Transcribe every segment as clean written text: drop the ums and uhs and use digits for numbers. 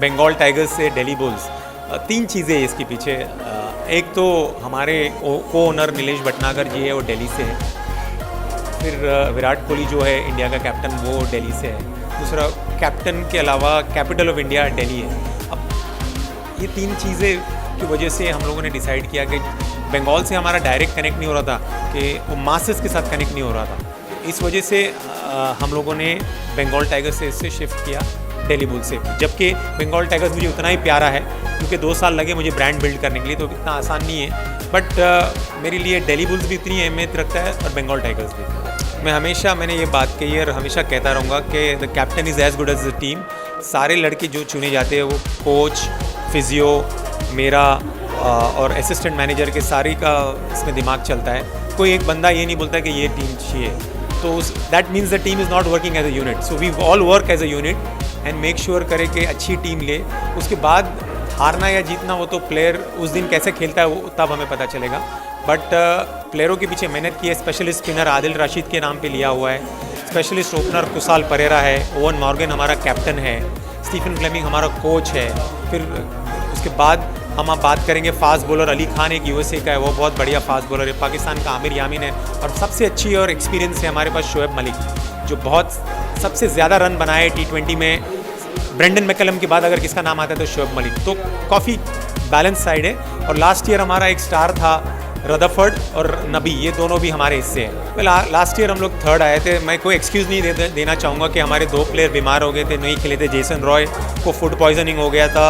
Bengal tigers से Delhi bulls. तीन चीज़ें इसके पीछे। एक तो हमारे को ओनर नीलेश भटनागर जी है, वो दिल्ली से है। फिर विराट कोहली जो है इंडिया का कैप्टन, वो दिल्ली से है। दूसरा, कैप्टन के अलावा कैपिटल ऑफ इंडिया दिल्ली है। अब ये तीन चीज़ें की वजह से हम लोगों ने डिसाइड किया कि बंगाल से हमारा डायरेक्ट कनेक्ट नहीं हो रहा था, कि वो मासेस के साथ कनेक्ट नहीं हो रहा था। इस वजह से हम लोगों ने बंगाल टाइगर्स से इससे शिफ्ट किया दिल्ली बुल्स से। जबकि बंगाल टाइगर्स मुझे उतना ही प्यारा है, क्योंकि 2 साल लगे मुझे ब्रांड बिल्ड करने के लिए, तो इतना आसान नहीं है। बट मेरे लिए दिल्ली बुल्स भी इतनी अहमियत रखता है और बंगाल टाइगर्स भी। मैंने ये बात कही है और हमेशा कहता रहूँगा कि the captain is as good as the team. सारे लड़के जो चुने जाते हैं, वो कोच, फिजियो, मेरा और असिस्टेंट मैनेजर के सारी का इसमें दिमाग चलता है। कोई एक बंदा ये नहीं बोलता कि ये टीम चाहिए, तो that means the team is not working as a unit. So we all work as a unit and make sure करें कि अच्छी टीम ले। उसके बाद हारना या जीतना वो तो प्लेयर उस दिन कैसे खेलता है वो तब हमें पता चलेगा। बट प्लेयरों के पीछे मेहनत की है। स्पेशलिस्ट स्पिनर आदिल राशिद के नाम पे लिया हुआ है। स्पेशलिस्ट ओपनर कुशाल परेरा है। ओवन मॉर्गन हमारा कैप्टन है। स्टीफन फ्लेमिंग हमारा कोच है। फिर उसके बाद हम आप बात करेंगे फास्ट बॉलर अली खान, एक यूएसए का है, वो बहुत बढ़िया फास्ट बॉलर है। पाकिस्तान का आमिर यामीन है। और सबसे अच्छी और एक्सपीरियंस है हमारे पास शोएब मलिक, जो बहुत सबसे ज़्यादा रन बनाए T20 में। ब्रेंडन मैकलम के बाद अगर किसका नाम आता है तो शोएब मलिक। तो काफ़ी बैलेंस साइड है। और लास्ट ईयर हमारा एक स्टार था रदरफोर्ड और नबी, ये दोनों भी हमारे हिस्से हैं। लास्ट ईयर हम लोग थर्ड आए थे। मैं कोई एक्सक्यूज़ नहीं देना चाहूँगा कि हमारे 2 प्लेयर बीमार हो गए थे, नहीं खेले थे। जेसन रॉय को फूड पॉइजनिंग हो गया था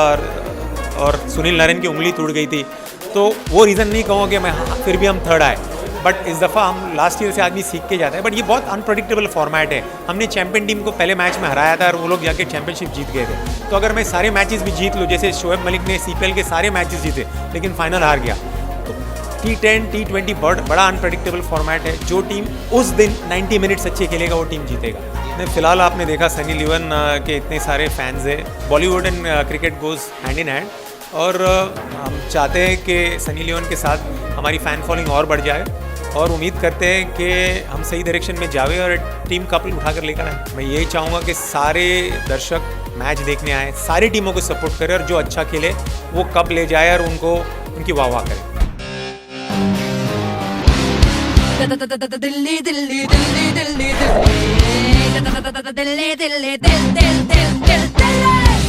और सुनील नारायण की उंगली टूट गई थी, तो वो रीज़न नहीं कहूँगा कि मैं फिर भी हम थर्ड आए। बट इस दफ़ा हम लास्ट ईयर से आदमी सीख के जाता है। बट ये बहुत अनप्रडिक्टेबल फॉर्मेट है। हमने चैंपियन टीम को पहले मैच में हराया था और वो लोग जाके चैंपियनशिप जीत गए थे। तो अगर मैं सारे मैचेस भी जीत लूँ, जैसे शोएब मलिक ने CPL के सारे मैचेस जीते लेकिन फाइनल हार गया, तो T10 T20 बड़ा अनप्रडिक्टेबल फॉर्मेट है। जो टीम उस दिन 90 मिनट्स अच्छे खेलेगा वो टीम जीतेगा। फिलहाल आपने देखा सनी लियोन के इतने सारे फैंस हैं। Bollywood and cricket goes hand in hand, और हम चाहते हैं कि सनी लियोन के साथ हमारी फ़ैन फॉलोइंग और बढ़ जाए, और उम्मीद करते हैं कि हम सही डायरेक्शन में जावे और टीम कप उठाकर लेकर आए। मैं यही चाहूँगा कि सारे दर्शक मैच देखने आए, सारी टीमों को सपोर्ट करें, और जो अच्छा खेले वो कप ले जाए और उनको उनकी वाह वाह करें। दिल्ली दिल्ली दिल्ली दिल्ली दिल्ली दिल्ली दिल्ली दिल्ली दिल्ली दिल्ली